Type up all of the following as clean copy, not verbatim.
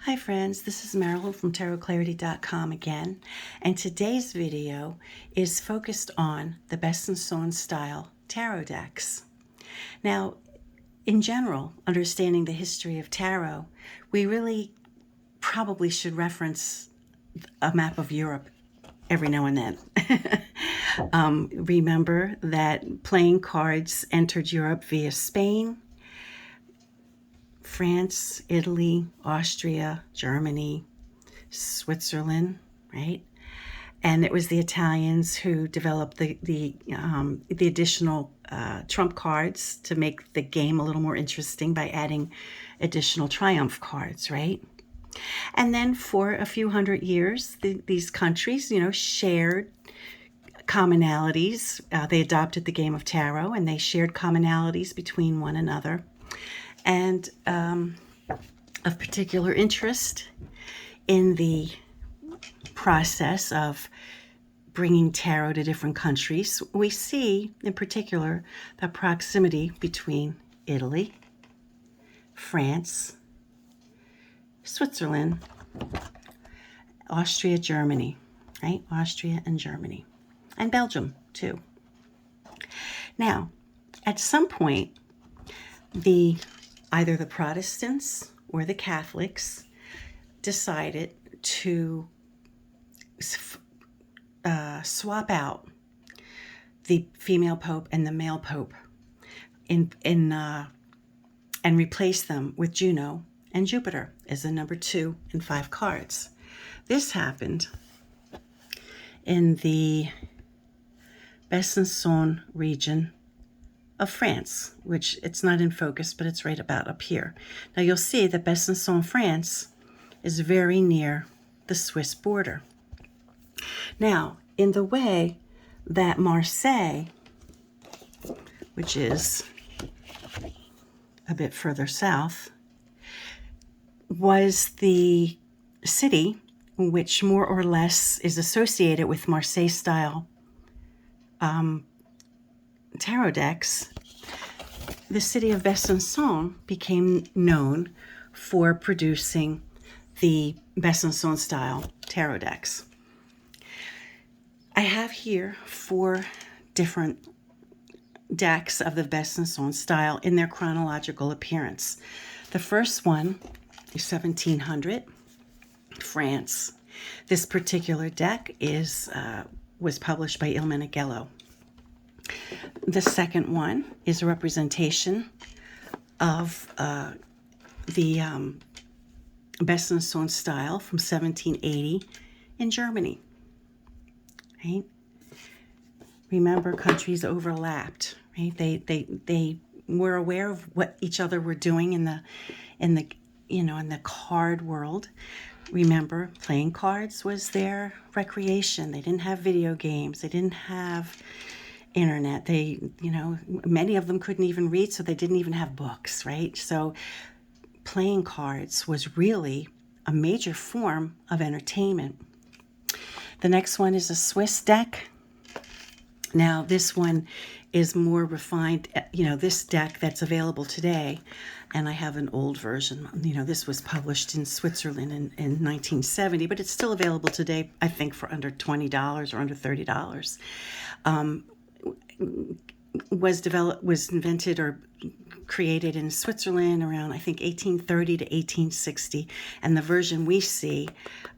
Hi friends, this is Marilyn from tarotclarity.com again, and today's video is focused on the Besançon style tarot decks. Now, in general, understanding the history of tarot, we really probably should reference a map of Europe every now and then. Remember that playing cards entered Europe via Spain, France, Italy, Austria, Germany, Switzerland, right? And it was the Italians who developed the additional trump cards to make the game a little more interesting by adding additional triumph cards, right? And then for a few hundred years, these countries, shared commonalities. They adopted the game of tarot, and they shared commonalities between one another. And of particular interest in the process of bringing tarot to different countries, we see in particular the proximity between Italy, France, Switzerland, Austria, Germany, right? Austria and Germany, and Belgium too. Now, at some point, either the Protestants or the Catholics decided to swap out the female pope and the male pope and replace them with Juno and Jupiter as the number 2 and 5 cards. This happened in the Besançon region of France, which it's not in focus, but it's right about up here. Now you'll see that Besançon, France is very near the Swiss border. Now, in the way that Marseille, which is a bit further south, was the city which more or less is associated with Marseille-style tarot decks, the city of Besançon became known for producing the Besançon style tarot decks. I have here 4 different decks of the Besançon style in their chronological appearance. The first one is 1700, France. This particular deck was published by Il Meneghello. The second one is a representation of the Besançon style from 1780 in Germany. Right? Remember, countries overlapped. Right? They were aware of what each other were doing in the card world. Remember, playing cards was their recreation. They didn't have video games. They didn't have internet. Many of them couldn't even read, so they didn't even have books, right? So playing cards was really a major form of entertainment. The next one is a Swiss deck. Now, this one is more refined, this deck that's available today, and I have an old version. This was published in Switzerland in 1970, but it's still available today, I think, for under $20 or under $30. Was invented or created in Switzerland around, I think, 1830 to 1860, and the version we see,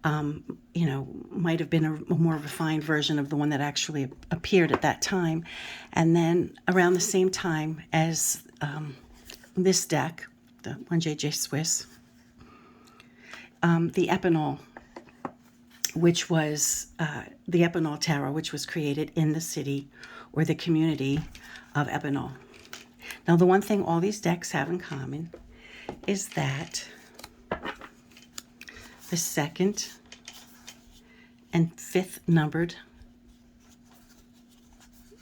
might have been a more refined version of the one that actually appeared at that time. And then around the same time as this deck, the 1JJ Swiss, the Epinal, which was the Epinal Tarot, which was created in the city or the community of Epinal. Now, the one thing all these decks have in common is that the 2nd and 5th numbered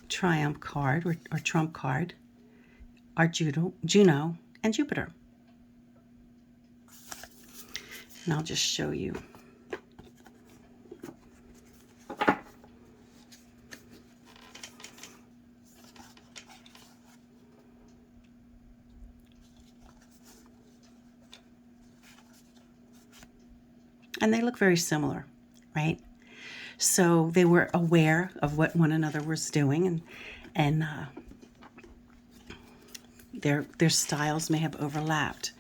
triumph card or trump card are Juno and Jupiter. And I'll just show you. And they look very similar, right? So they were aware of what one another was doing, and their styles may have overlapped.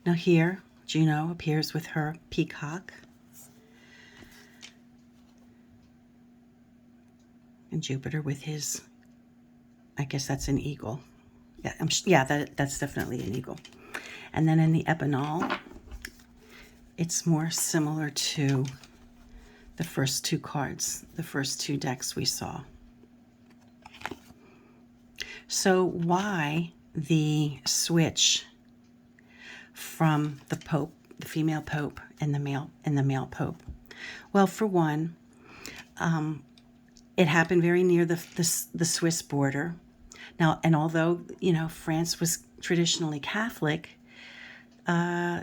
Now here, Juno appears with her peacock, and Jupiter with his, I guess that's an eagle. Yeah, that's definitely an eagle. And then in the Epinal, it's more similar to the first two cards, the first two decks we saw. So why the switch from the Pope, the female Pope, and the male Pope? Well, for one, it happened very near the Swiss border. Now, and although, you know, France was traditionally Catholic,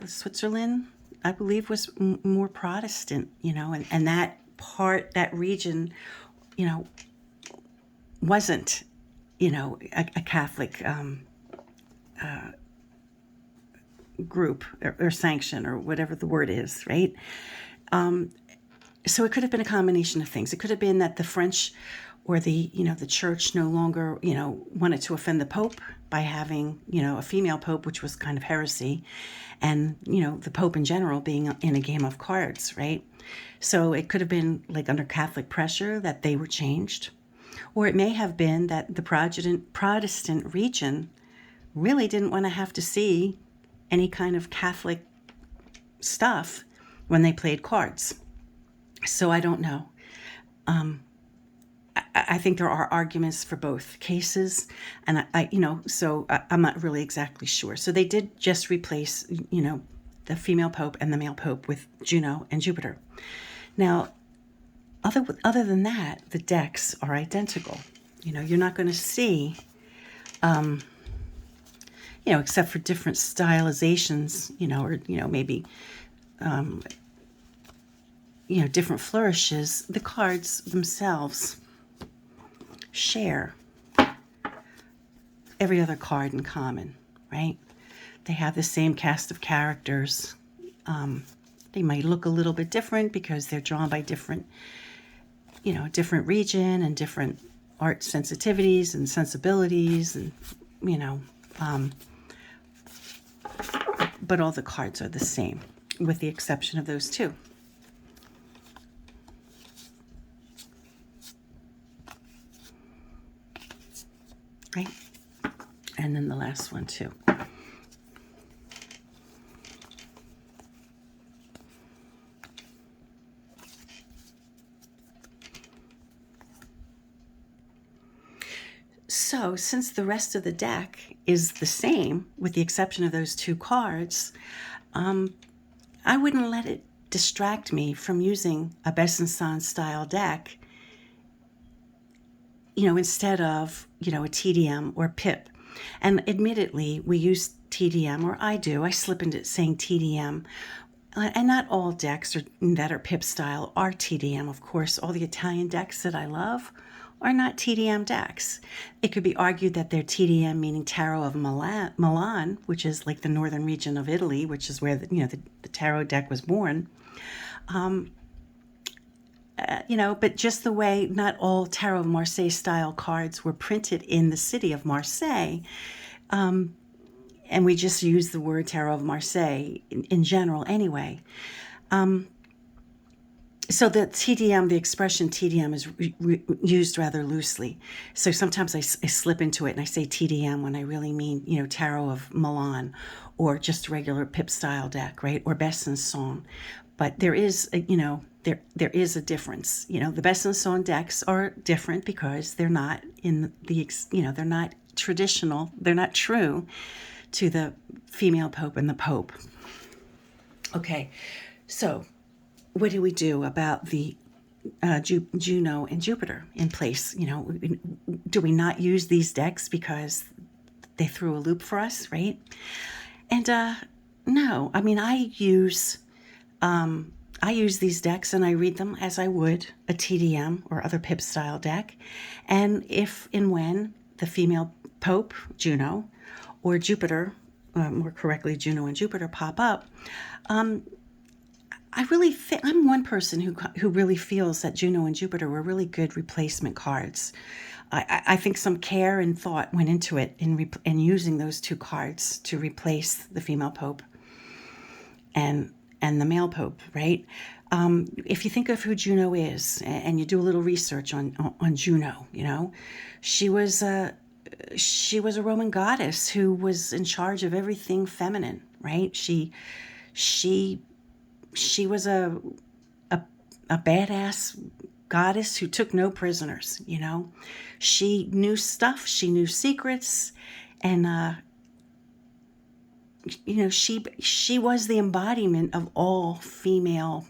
Switzerland, I believe, was more Protestant, you know, and that region, you know, wasn't, you know, a Catholic group or sanction or whatever the word is, right? So it could have been a combination of things. It could have been that the French or the church no longer, you know, wanted to offend the Pope by having, you know, a female Pope, which was kind of heresy, and, you know, the Pope in general being in a game of cards, right? So it could have been like under Catholic pressure that they were changed. Or it may have been that the Protestant region really didn't want to have to see any kind of Catholic stuff when they played cards. So I don't know. I think there are arguments for both cases, and I'm not really exactly sure. So they did just replace, you know, the female Pope and the male Pope with Juno and Jupiter. Now, other than that, the decks are identical. You know, you're not going to see, you know, except for different stylizations, you know, or, you know, maybe, you know, different flourishes. The cards themselves share every other card in common, right? They have the same cast of characters. They might look a little bit different because they're drawn by different, you know, different region and different art sensitivities and sensibilities, and, you know, but all the cards are the same, with the exception of those two. Right? And then the last one too. So since the rest of the deck is the same, with the exception of those two cards, I wouldn't let it distract me from using a Besançon style deck, you know, instead of, you know, a TDM or PIP. And admittedly, we use TDM, or I do. I slip into saying TDM. And not all decks that are PIP style are TDM, of course. All the Italian decks that I love are not TDM decks. It could be argued that they're TDM, meaning Tarot of Milan, which is like the northern region of Italy, which is where the Tarot deck was born. You know, but just the way not all Tarot of Marseille style cards were printed in the city of Marseille, and we just use the word Tarot of Marseille in general anyway. So the TDM, the expression TDM is used rather loosely. So sometimes I slip into it and I say TDM when I really mean, you know, Tarot of Milan, or just a regular PIP style deck, right? Or Besançon. But there is, there is a difference. You know, the Besançon decks are different because they're not they're not traditional. They're not true to the female Pope and the Pope. Okay, so what do we do about the Juno and Jupiter in place? You know, do we not use these decks because they threw a loop for us, right? And no, I mean, I use these decks and I read them as I would a TDM or other PIP style deck. And if and when the female Pope, Juno, or Jupiter, more correctly, Juno and Jupiter pop up, I'm one person who really feels that Juno and Jupiter were really good replacement cards. I think some care and thought went into it in using those two cards to replace the female Pope and the male Pope, right? If you think of who Juno is, and you do a little research on Juno, she was a Roman goddess who was in charge of everything feminine, right? She was a badass goddess who took no prisoners. She knew stuff, she knew secrets, and she was the embodiment of all female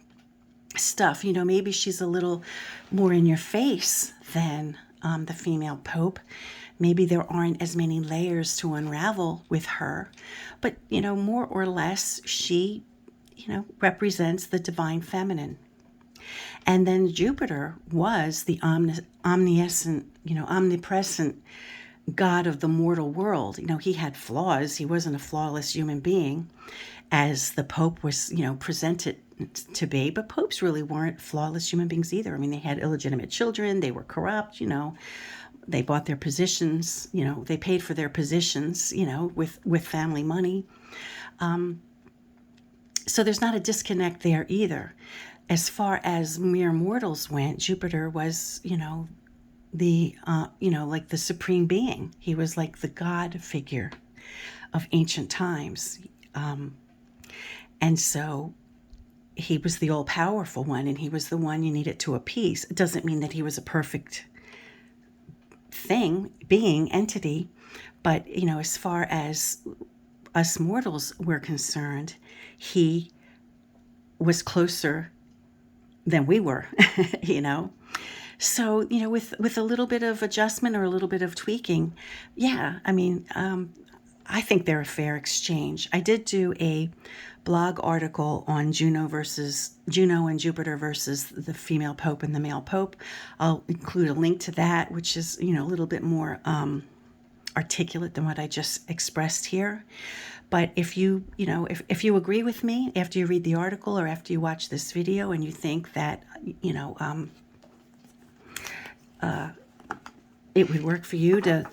stuff. Maybe she's a little more in your face than the female Pope. Maybe there aren't as many layers to unravel with her, but more or less she represents the divine feminine. And then Jupiter was the omniscient, omnipresent God of the mortal world. He had flaws. He wasn't a flawless human being, as the Pope was, presented to be. But popes really weren't flawless human beings either. I mean, they had illegitimate children. They were corrupt. They bought their positions. They paid for their positions. With family money. So there's not a disconnect there either. As far as mere mortals went, Jupiter was, like the supreme being. He was like the God figure of ancient times. And so he was the all-powerful one, and he was the one you needed to appease. It doesn't mean that he was a perfect entity, but, as far as us mortals were concerned, he was closer than we were, So, with a little bit of adjustment or a little bit of tweaking, yeah, I mean, I think they're a fair exchange. I did do a blog article on Juno and Jupiter versus the female Pope and the male Pope. I'll include a link to that, which is, a little bit more articulate than what I just expressed here. But if you agree with me after you read the article or after you watch this video and you think that, it would work for you to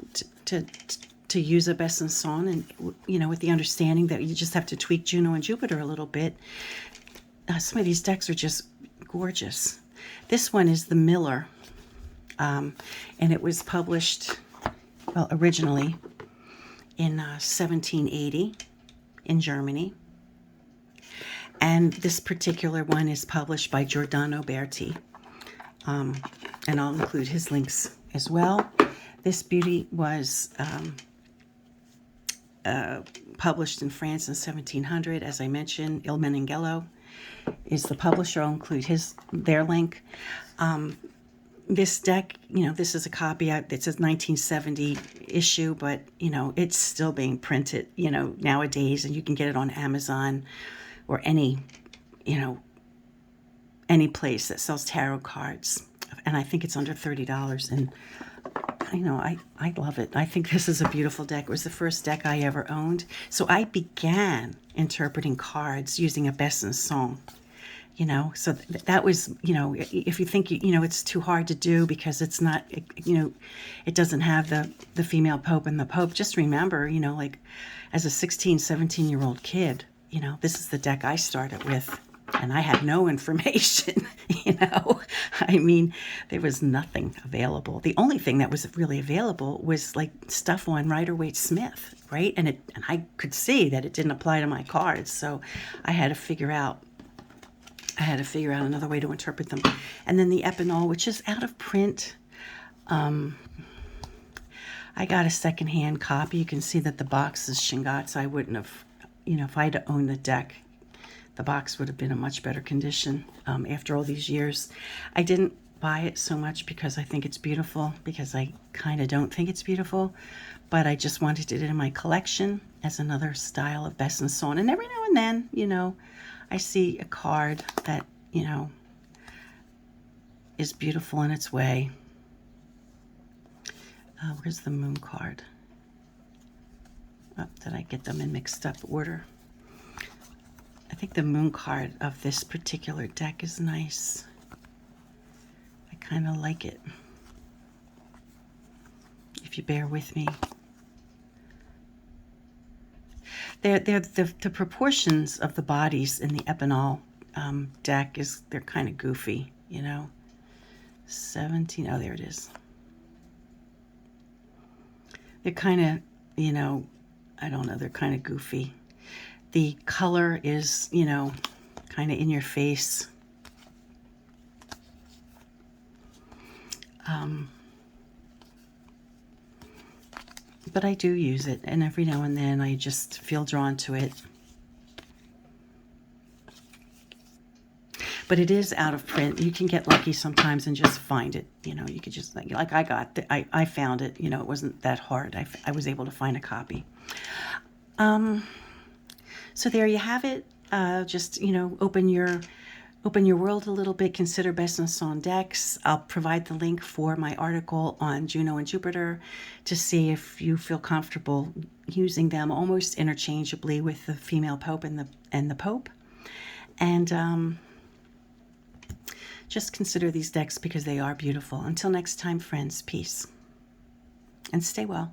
use a Besançon, and, with the understanding that you just have to tweak Juno and Jupiter a little bit, some of these decks are just gorgeous. This one is the Miller, and it was published, originally in 1780 in Germany. And this particular one is published by Giordano Berti. And I'll include his links as well. This beauty was published in France in 1700. As I mentioned, Il Meninghello is the publisher. I'll include their link. This deck, this is a copy. It's a 1970 issue, but, it's still being printed, nowadays, and you can get it on Amazon or any place that sells tarot cards. And I think it's under $30. And, I love it. I think this is a beautiful deck. It was the first deck I ever owned. So I began interpreting cards using a Besançon. So that was, if you think, it's too hard to do because it's not, it doesn't have the female Pope and the Pope, just remember, like as a 16, 17-year-old kid, this is the deck I started with, and I had no information, I mean, there was nothing available. The only thing that was really available was like stuff on Rider-Waite-Smith, right? And I could see that it didn't apply to my cards, so I had to figure out another way to interpret them. And then the Epinal, which is out of print. I got a secondhand copy. You can see that the box is Shingatsu. I wouldn't have, if I had owned the deck, the box would have been in much better condition after all these years. I didn't buy it so much because I think it's beautiful, because I kind of don't think it's beautiful, but I just wanted it in my collection as another style of Besançon. And every now and then, I see a card that, is beautiful in its way. Where's the moon card? Oh, did I get them in mixed up order? I think the moon card of this particular deck is nice. I kind of like it. If you bear with me. The proportions of the bodies in the Epinal deck they're kind of goofy, you know. 17, oh, there it is. They're kind of, you know, I don't know, they're kind of goofy. The color is, you know, kind of in your face. But I do use it, and every now and then I just feel drawn to it. But it is out of print. You can get lucky sometimes and just find it. You know, you could just, like I found it. You know, it wasn't that hard. I was able to find a copy. So there you have it. Just, you know, open your world a little bit. Consider Besançon decks. I'll provide the link for my article on Juno and Jupiter to see if you feel comfortable using them almost interchangeably with the female Pope and the Pope. And just consider these decks because they are beautiful. Until next time, friends, peace. And stay well.